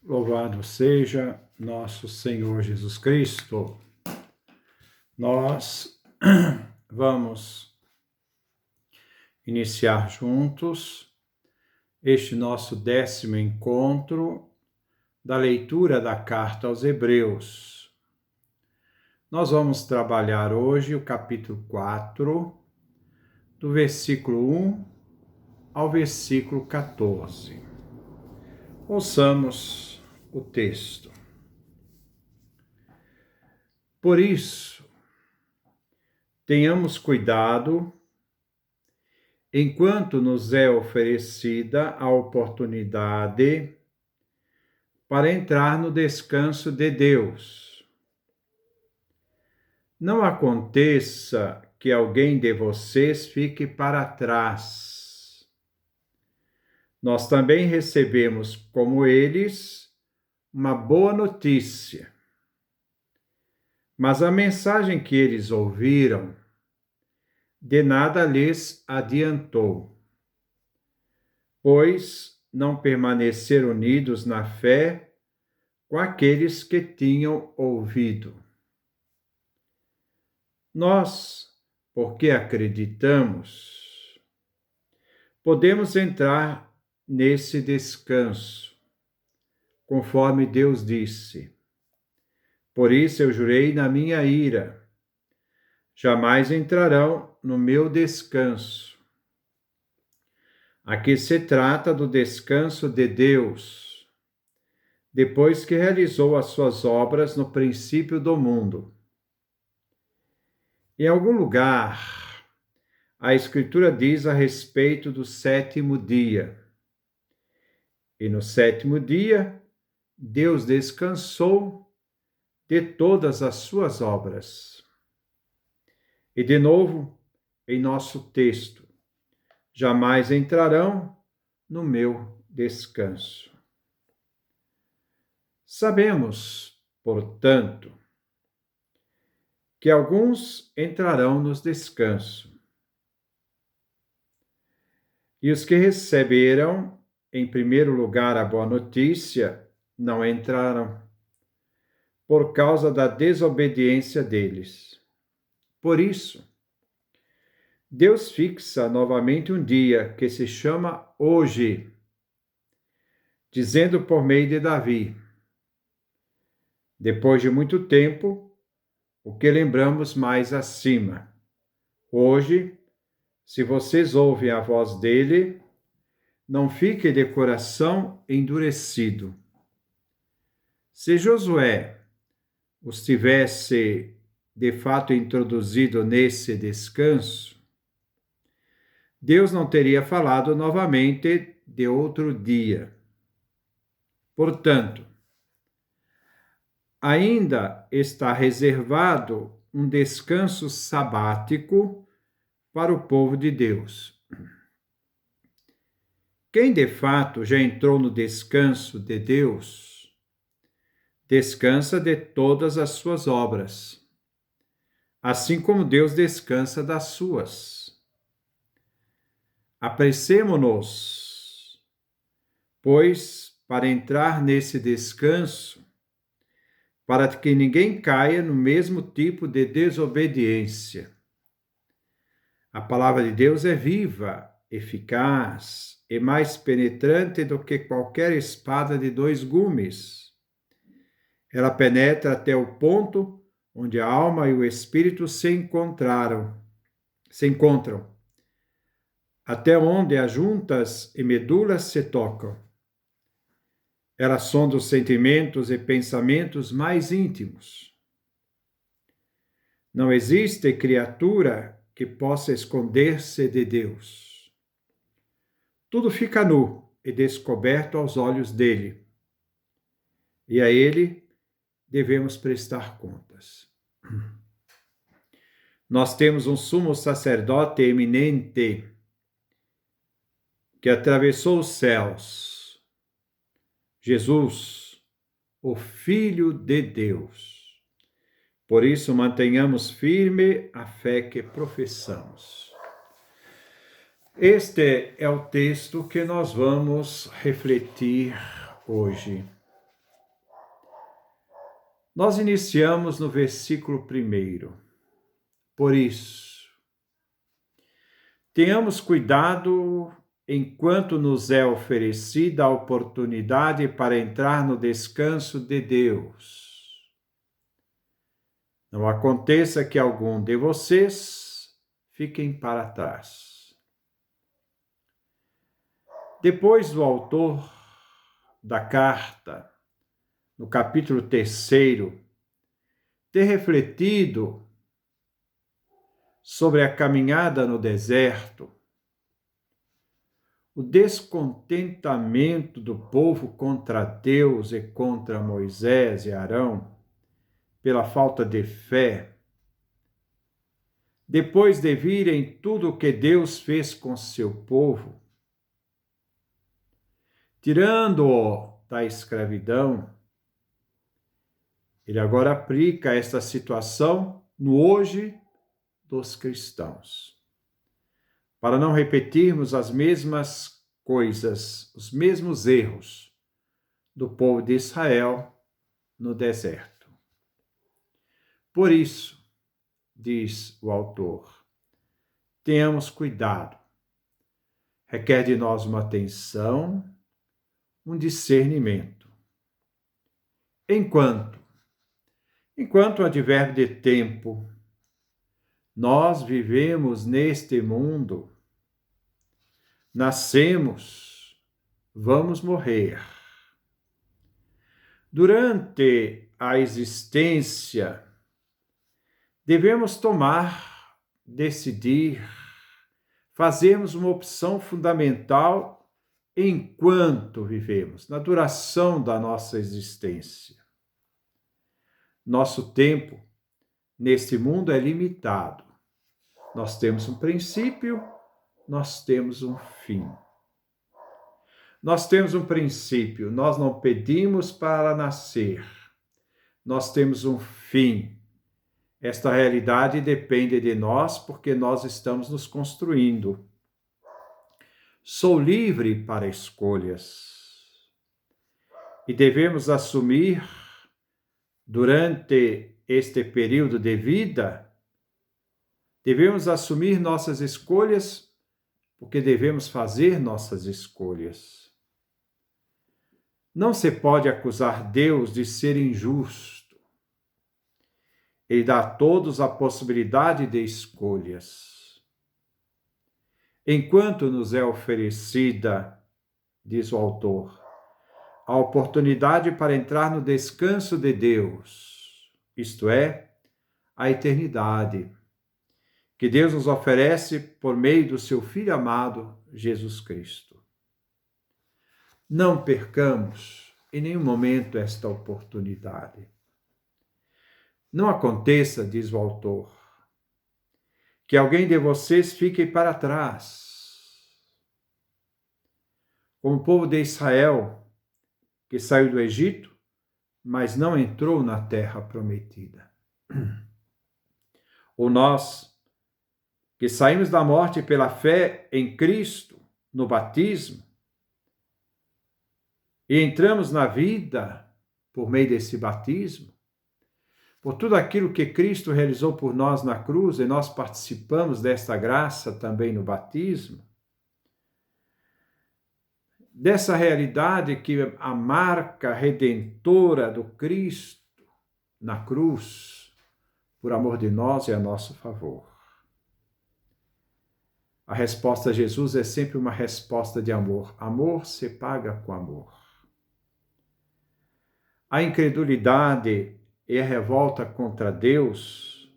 Louvado seja nosso Senhor Jesus Cristo. Nós vamos iniciar juntos este nosso 10º encontro da leitura da Carta aos Hebreus. Nós vamos trabalhar hoje o capítulo 4, do versículo 1 ao versículo 14. Ouçamos o texto. Por isso, tenhamos cuidado, enquanto nos é oferecida a oportunidade para entrar no descanso de Deus. Não aconteça que alguém de vocês fique para trás. Nós também recebemos, como eles, uma boa notícia. Mas a mensagem que eles ouviram de nada lhes adiantou, pois não permaneceram unidos na fé com aqueles que tinham ouvido. Nós, porque acreditamos, podemos entrar nesse descanso, conforme Deus disse. Por isso eu jurei na minha ira, jamais entrarão no meu descanso. Aqui se trata do descanso de Deus, depois que realizou as suas obras no princípio do mundo. Em algum lugar, a Escritura diz a respeito do 7º dia. E no 7º dia, Deus descansou de todas as suas obras. E de novo, em nosso texto, jamais entrarão no meu descanso. Sabemos, portanto, que alguns entrarão no descanso. E os que receberam, em primeiro lugar, a boa notícia, não entraram, por causa da desobediência deles. Por isso, Deus fixa novamente um dia que se chama hoje, dizendo por meio de Davi: depois de muito tempo, o que lembramos mais acima. Hoje, se vocês ouvem a voz dele, não fique de coração endurecido. Se Josué os tivesse de fato introduzido nesse descanso, Deus não teria falado novamente de outro dia. Portanto, ainda está reservado um descanso sabático para o povo de Deus. Quem de fato já entrou no descanso de Deus, descansa de todas as suas obras, assim como Deus descansa das suas. Apressemo-nos, pois, para entrar nesse descanso, para que ninguém caia no mesmo tipo de desobediência. A palavra de Deus é viva, eficaz e mais penetrante do que qualquer espada de 2 gumes. Ela penetra até o ponto onde a alma e o espírito se encontram, até onde as juntas e medulas se tocam. Ela sonda os sentimentos e pensamentos mais íntimos. Não existe criatura que possa esconder-se de Deus. Tudo fica nu e descoberto aos olhos dele. E a ele devemos prestar contas. Nós temos um sumo sacerdote eminente que atravessou os céus, Jesus, o Filho de Deus. Por isso, mantenhamos firme a fé que professamos. Este é o texto que nós vamos refletir hoje. Nós iniciamos no versículo 1. Por isso, tenhamos cuidado enquanto nos é oferecida a oportunidade para entrar no descanso de Deus. Não aconteça que algum de vocês fiquem para trás. Depois do autor da carta, no capítulo 3, ter refletido sobre a caminhada no deserto, o descontentamento do povo contra Deus e contra Moisés e Arão, pela falta de fé, depois de virem tudo o que Deus fez com seu povo, tirando-o da escravidão, ele agora aplica esta situação no hoje dos cristãos, para não repetirmos as mesmas coisas, os mesmos erros do povo de Israel no deserto. Por isso, diz o autor, tenhamos cuidado. Requer de nós uma atenção, um discernimento. Enquanto o advérbio de tempo, nós vivemos neste mundo, nascemos, vamos morrer. Durante a existência, devemos tomar, decidir, fazermos uma opção fundamental enquanto vivemos, na duração da nossa existência. Nosso tempo neste mundo é limitado. Nós temos um princípio, nós temos um fim. Nós temos um princípio, nós não pedimos para nascer. Nós temos um fim. Esta realidade depende de nós porque nós estamos nos construindo. Sou livre para escolhas. E devemos assumir, durante este período de vida, devemos assumir nossas escolhas, porque devemos fazer nossas escolhas. Não se pode acusar Deus de ser injusto. Ele dá a todos a possibilidade de escolhas. Enquanto nos é oferecida, diz o autor, a oportunidade para entrar no descanso de Deus, isto é, a eternidade, que Deus nos oferece por meio do seu Filho amado, Jesus Cristo. Não percamos em nenhum momento esta oportunidade. Não aconteça, diz o autor, que alguém de vocês fique para trás. Como o povo de Israel, que saiu do Egito, mas não entrou na terra prometida. Ou nós, que saímos da morte pela fé em Cristo, no batismo, e entramos na vida por meio desse batismo, por tudo aquilo que Cristo realizou por nós na cruz, e nós participamos desta graça também no batismo, dessa realidade que a marca redentora do Cristo na cruz, por amor de nós e a nosso favor. A resposta a Jesus é sempre uma resposta de amor. Amor se paga com amor. A incredulidade e a revolta contra Deus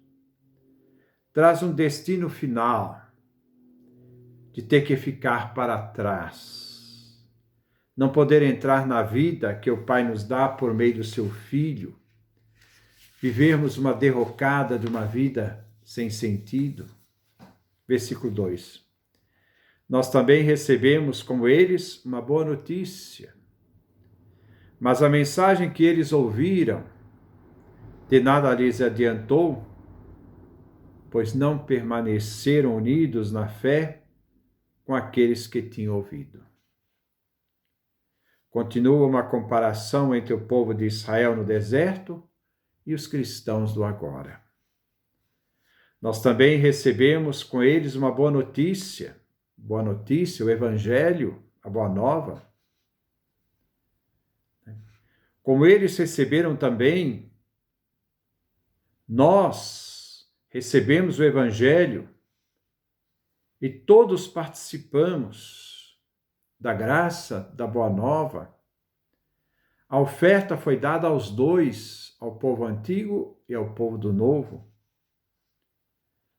traz um destino final de ter que ficar para trás, não poder entrar na vida que o Pai nos dá por meio do seu Filho, vivermos uma derrocada de uma vida sem sentido. Versículo 2. Nós também recebemos, como eles, uma boa notícia, mas a mensagem que eles ouviram de nada lhes adiantou, pois não permaneceram unidos na fé com aqueles que tinham ouvido. Continua uma comparação entre o povo de Israel no deserto e os cristãos do agora. Nós também recebemos com eles uma boa notícia, o Evangelho, a Boa Nova. Como eles receberam também, nós recebemos o Evangelho e todos participamos da graça da Boa Nova. A oferta foi dada aos dois, ao povo antigo e ao povo do novo.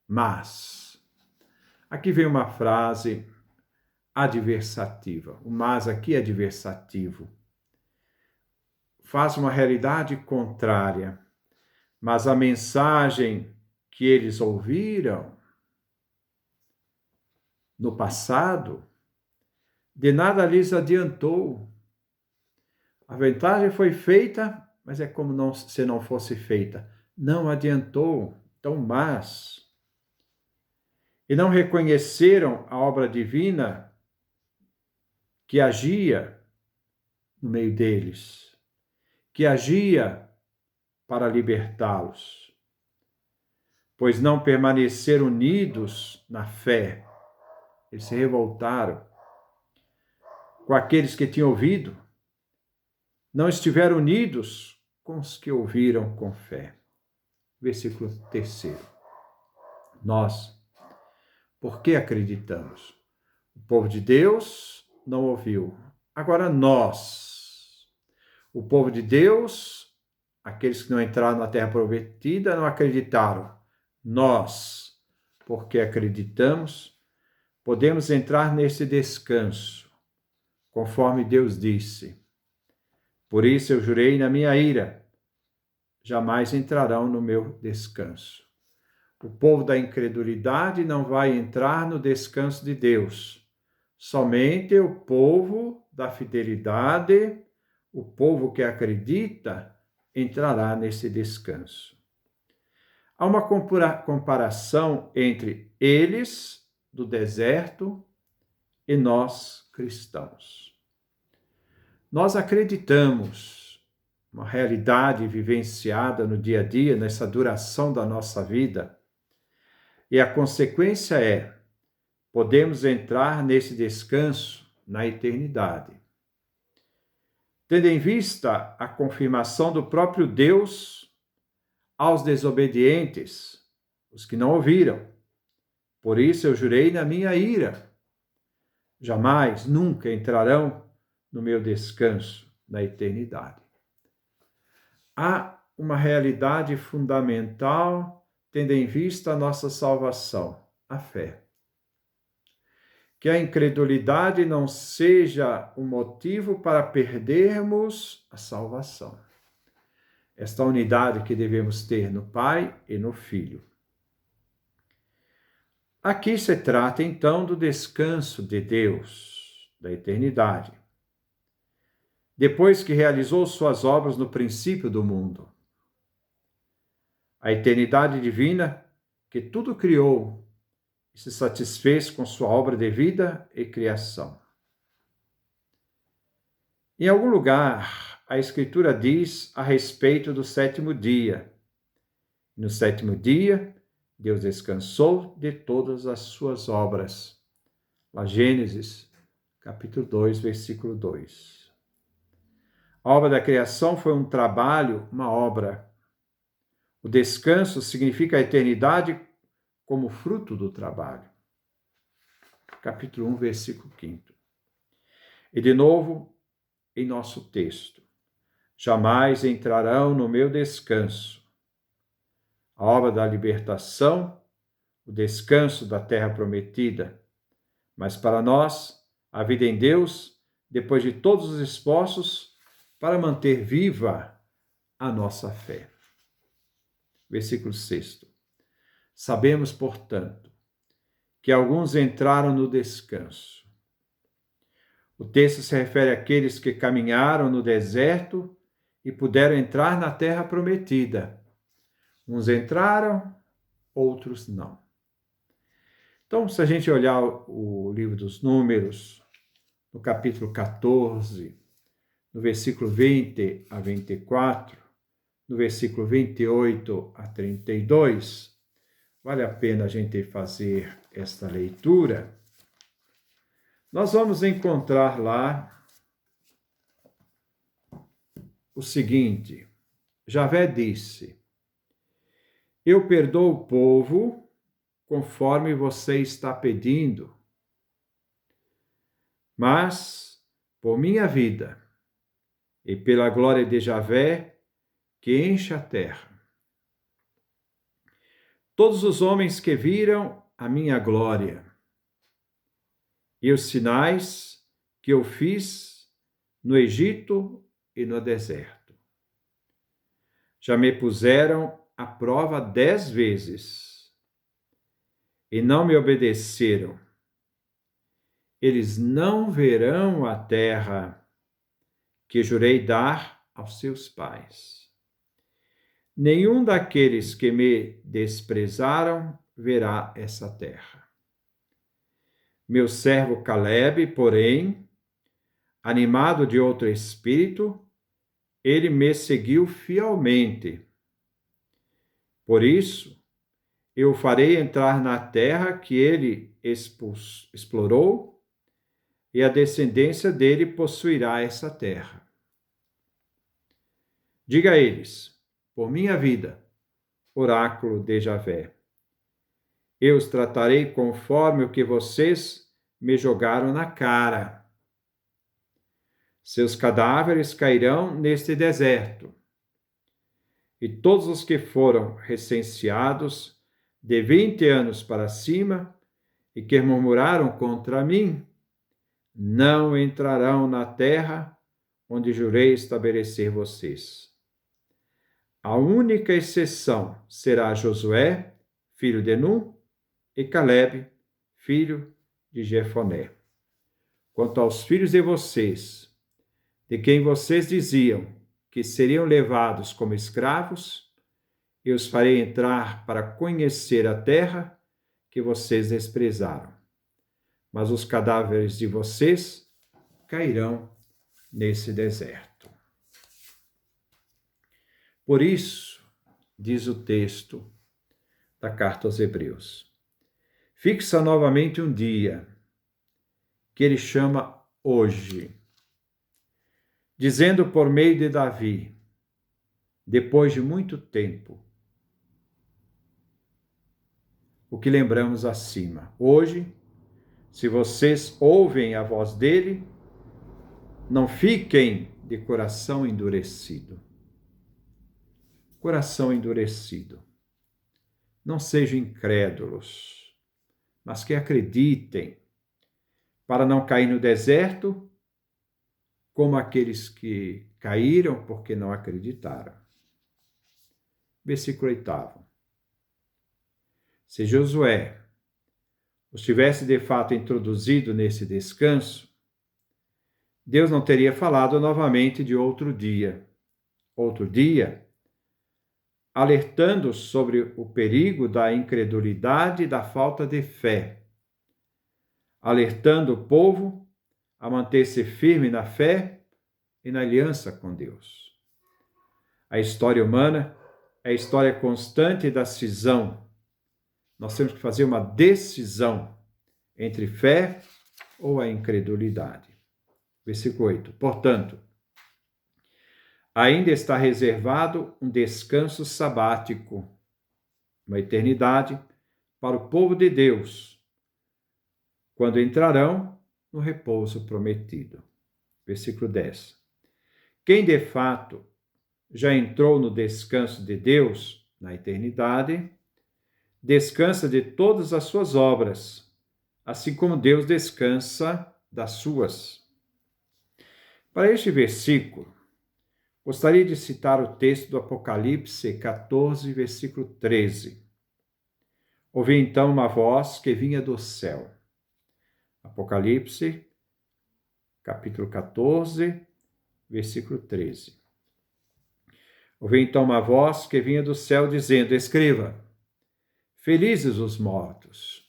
Mas, aqui vem uma frase adversativa. O mas aqui é adversativo. Faz uma realidade contrária. Mas a mensagem que eles ouviram no passado, de nada lhes adiantou. A vantagem foi feita, mas é como se não fosse feita. Não adiantou. Então, mas... E não reconheceram a obra divina que agia no meio deles, que agia para libertá-los, pois não permaneceram unidos na fé. Eles se revoltaram com aqueles que tinham ouvido, não estiveram unidos com os que ouviram com fé. Versículo 3. Nós, por que acreditamos? O povo de Deus não ouviu. Agora nós, o povo de Deus, aqueles que não entraram na terra prometida, não acreditaram. Nós, porque acreditamos, podemos entrar nesse descanso, conforme Deus disse. Por isso eu jurei na minha ira, jamais entrarão no meu descanso. O povo da incredulidade não vai entrar no descanso de Deus. Somente o povo da fidelidade, o povo que acredita, entrará nesse descanso. Há uma comparação entre eles do deserto e nós cristãos. Nós acreditamos uma realidade vivenciada no dia a dia, nessa duração da nossa vida, e a consequência é, podemos entrar nesse descanso na eternidade. Tendo em vista a confirmação do próprio Deus aos desobedientes, os que não ouviram. Por isso eu jurei na minha ira. Jamais, nunca entrarão no meu descanso na eternidade. Há uma realidade fundamental tendo em vista a nossa salvação, a fé. Que a incredulidade não seja um motivo para perdermos a salvação. Esta unidade que devemos ter no Pai e no Filho. Aqui se trata, então, do descanso de Deus, da eternidade. Depois que realizou suas obras no princípio do mundo. A eternidade divina que tudo criou e se satisfez com sua obra de vida e criação. Em algum lugar, a Escritura diz a respeito do sétimo dia. No sétimo dia, Deus descansou de todas as suas obras. Lá Gênesis, capítulo 2, versículo 2. A obra da criação foi um trabalho, uma obra. O descanso significa a eternidade como fruto do trabalho. Capítulo 1, versículo 5. E de novo, em nosso texto, jamais entrarão no meu descanso. A obra da libertação, o descanso da terra prometida. Mas para nós, a vida em Deus, depois de todos os esforços para manter viva a nossa fé. Versículo 6. Sabemos, portanto, que alguns entraram no descanso. O texto se refere àqueles que caminharam no deserto e puderam entrar na terra prometida. Uns entraram, outros não. Então, se a gente olhar o livro dos Números, no capítulo 14, no versículo 20 a 24, no versículo 28 a 32. Vale a pena a gente fazer esta leitura. Nós vamos encontrar lá o seguinte: Javé disse: eu perdoo o povo conforme você está pedindo, mas por minha vida e pela glória de Javé, que enche a terra. Todos os homens que viram a minha glória e os sinais que eu fiz no Egito e no deserto, já me puseram à prova 10 vezes e não me obedeceram. Eles não verão a terra que jurei dar aos seus pais. Nenhum daqueles que me desprezaram verá essa terra. Meu servo Calebe, porém, animado de outro espírito, ele me seguiu fielmente. Por isso, eu o farei entrar na terra que ele explorou, e a descendência dele possuirá essa terra. Diga a eles, por minha vida, oráculo de Javé, eu os tratarei conforme o que vocês me jogaram na cara. Seus cadáveres cairão neste deserto, e todos os que foram recenseados de 20 anos para cima e que murmuraram contra mim, não entrarão na terra onde jurei estabelecer vocês. A única exceção será Josué, filho de Nun, e Calebe, filho de Jefoné. Quanto aos filhos de vocês, de quem vocês diziam que seriam levados como escravos, eu os farei entrar para conhecer a terra que vocês desprezaram. Mas os cadáveres de vocês cairão nesse deserto. Por isso, diz o texto da carta aos Hebreus, fixa novamente um dia, que ele chama hoje, dizendo por meio de Davi, depois de muito tempo, o que lembramos acima. Hoje, se vocês ouvem a voz dele, não fiquem de coração endurecido. Coração endurecido. Não sejam incrédulos, mas que acreditem, para não cair no deserto, como aqueles que caíram porque não acreditaram. Versículo 8. Se Josué os tivesse de fato introduzido nesse descanso, Deus não teria falado novamente de outro dia, alertando sobre o perigo da incredulidade e da falta de fé, alertando o povo a manter-se firme na fé e na aliança com Deus. A história humana é a história constante da cisão. Nós temos que fazer uma decisão entre fé ou a incredulidade. Versículo 8. Portanto, ainda está reservado um descanso sabático, uma eternidade, para o povo de Deus, quando entrarão no repouso prometido. Versículo 10. Quem de fato já entrou no descanso de Deus, na eternidade, descansa de todas as suas obras, assim como Deus descansa das suas. Para este versículo, gostaria de citar o texto do Apocalipse 14, versículo 13. Ouvi então uma voz que vinha do céu. Apocalipse, capítulo 14, versículo 13. Ouvi então uma voz que vinha do céu dizendo, escreva, felizes os mortos.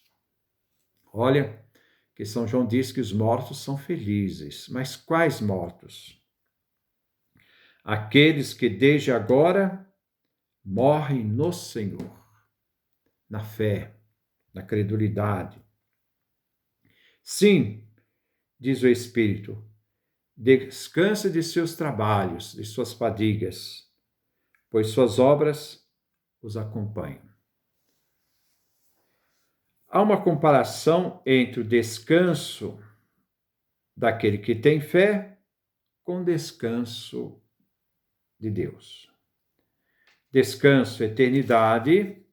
Olha, que São João diz que os mortos são felizes, mas quais mortos? Aqueles que desde agora morrem no Senhor, na fé, na credulidade. Sim, diz o Espírito, descansa de seus trabalhos, de suas fadigas, pois suas obras os acompanham. Há uma comparação entre o descanso daquele que tem fé com o descanso de Deus. Descanso, eternidade,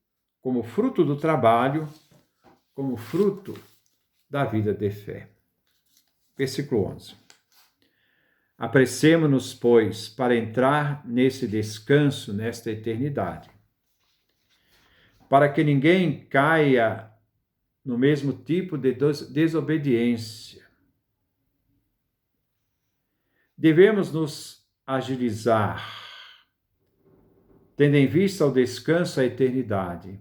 como fruto do trabalho, como fruto da vida de fé. Versículo 11. Apressemo-nos, pois, para entrar nesse descanso, nesta eternidade, para que ninguém caia no mesmo tipo de desobediência. Devemos nos agilizar, tendo em vista o descanso, a eternidade,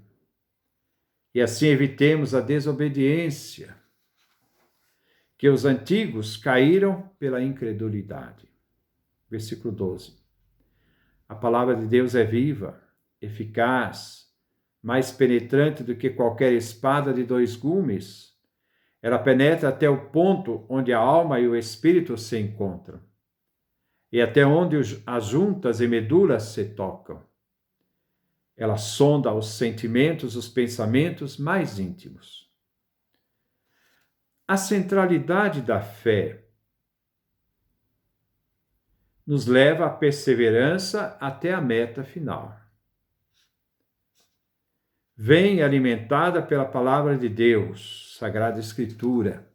e assim evitemos a desobediência, que os antigos caíram pela incredulidade. Versículo 12. A palavra de Deus é viva, eficaz, mais penetrante do que qualquer espada de 2 gumes. Ela penetra até o ponto onde a alma e o espírito se encontram, e até onde as juntas e medulas se tocam. Ela sonda os sentimentos, os pensamentos mais íntimos. A centralidade da fé nos leva à perseverança até a meta final. Vem alimentada pela palavra de Deus, Sagrada Escritura.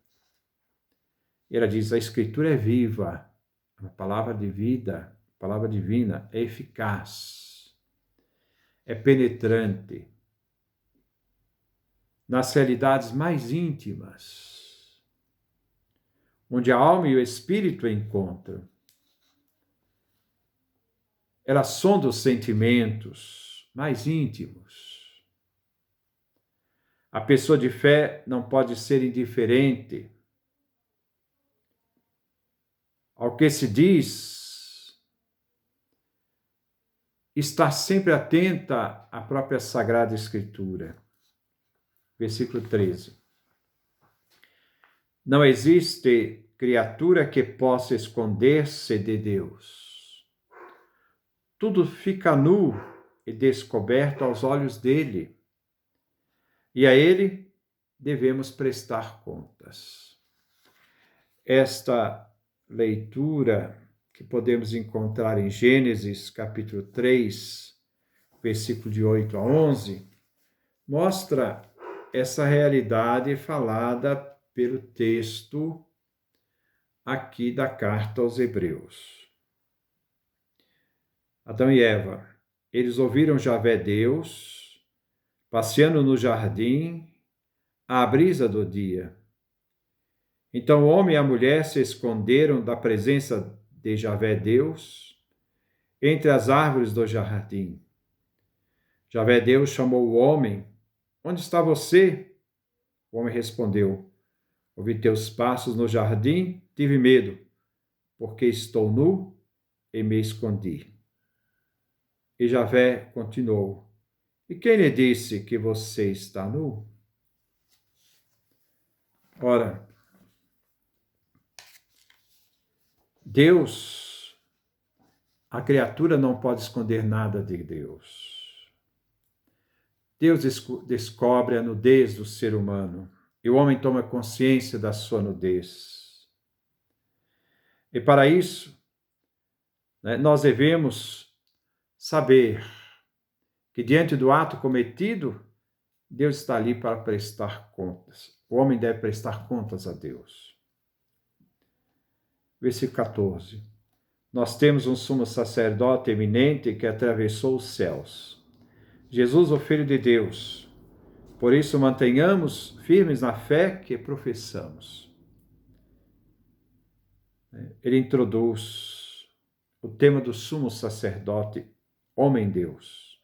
Ela diz, a Escritura é viva, a palavra de vida, a palavra divina é eficaz, é penetrante nas realidades mais íntimas, onde a alma e o espírito encontram. Ela sonda os sentimentos mais íntimos. A pessoa de fé não pode ser indiferente ao que se diz, está sempre atenta à própria Sagrada Escritura. Versículo 13. Não existe criatura que possa esconder-se de Deus. Tudo fica nu e descoberto aos olhos dele. E a ele devemos prestar contas. Esta leitura que podemos encontrar em Gênesis, capítulo 3, versículo de 8 a 11, mostra essa realidade falada pelo texto aqui da carta aos Hebreus. Adão e Eva, eles ouviram Javé Deus, passeando no jardim, à brisa do dia. Então o homem e a mulher se esconderam da presença de Javé Deus entre as árvores do jardim. Javé Deus chamou o homem. Onde está você? O homem respondeu, ouvi teus passos no jardim, tive medo, porque estou nu e me escondi. E Javé continuou, e quem lhe disse que você está nu? Ora, Deus, a criatura não pode esconder nada de Deus. Deus descobre a nudez do ser humano e o homem toma consciência da sua nudez. E para isso, nós devemos saber que diante do ato cometido, Deus está ali para prestar contas. O homem deve prestar contas a Deus. Versículo 14. Nós temos um sumo sacerdote eminente que atravessou os céus. Jesus, o Filho de Deus. Por isso, mantenhamos firmes na fé que professamos. Ele introduz o tema do sumo sacerdote, homem-Deus.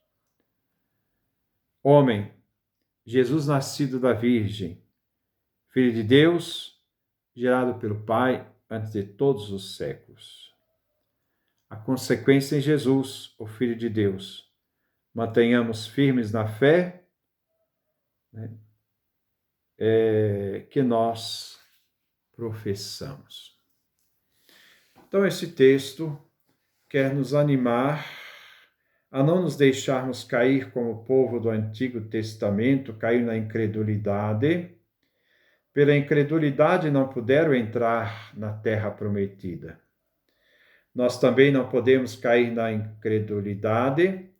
Homem, Jesus nascido da Virgem, Filho de Deus, gerado pelo Pai antes de todos os séculos. A consequência em Jesus, o Filho de Deus, mantenhamos firmes na fé, né, que nós professamos. Então, esse texto quer nos animar a não nos deixarmos cair como o povo do Antigo Testamento, cair na incredulidade. Pela incredulidade não puderam entrar na terra prometida. Nós também não podemos cair na incredulidade,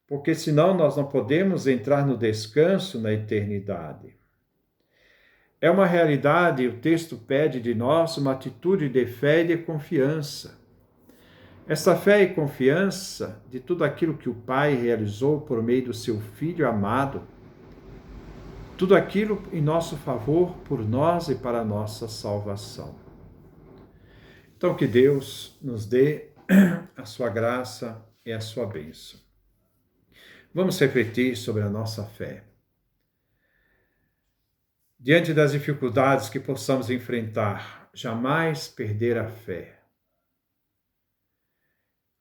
porque senão nós não podemos entrar no descanso na eternidade. É uma realidade, o texto pede de nós uma atitude de fé e de confiança. Essa fé e confiança de tudo aquilo que o Pai realizou por meio do seu Filho amado, tudo aquilo em nosso favor, por nós e para a nossa salvação. Então, que Deus nos dê a sua graça e a sua bênção. Vamos refletir sobre a nossa fé. Diante das dificuldades que possamos enfrentar, jamais perder a fé.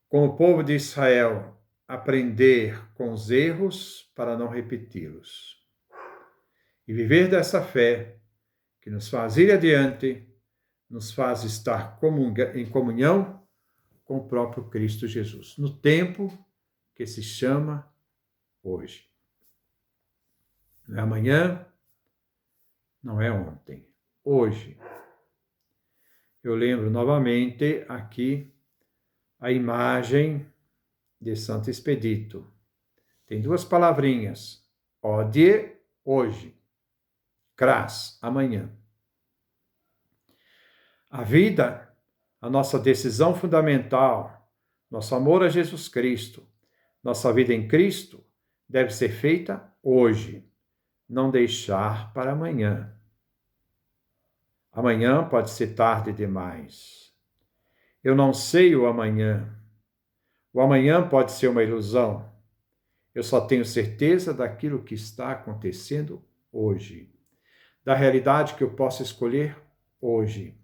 Como o povo de Israel, aprender com os erros para não repeti-los. E viver dessa fé que nos faz ir adiante, nos faz estar em comunhão com o próprio Cristo Jesus, no tempo que se chama hoje. Não é amanhã, não é ontem, hoje. Eu lembro novamente aqui a imagem de Santo Expedito. Tem duas palavrinhas, odie, hoje, cras, amanhã. A vida, a nossa decisão fundamental, nosso amor a Jesus Cristo, nossa vida em Cristo, deve ser feita hoje, não deixar para amanhã. Amanhã pode ser tarde demais. Eu não sei o amanhã. O amanhã pode ser uma ilusão. Eu só tenho certeza daquilo que está acontecendo hoje, da realidade que eu posso escolher hoje.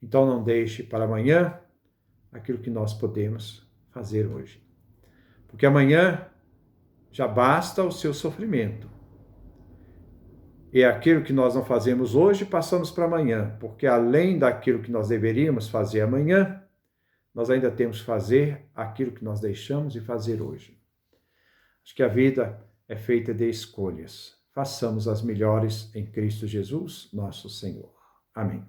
Então não deixe para amanhã aquilo que nós podemos fazer hoje. Porque amanhã já basta o seu sofrimento. E aquilo que nós não fazemos hoje, passamos para amanhã. Porque além daquilo que nós deveríamos fazer amanhã, nós ainda temos que fazer aquilo que nós deixamos de fazer hoje. Acho que a vida é feita de escolhas. Façamos as melhores em Cristo Jesus, nosso Senhor. Amém.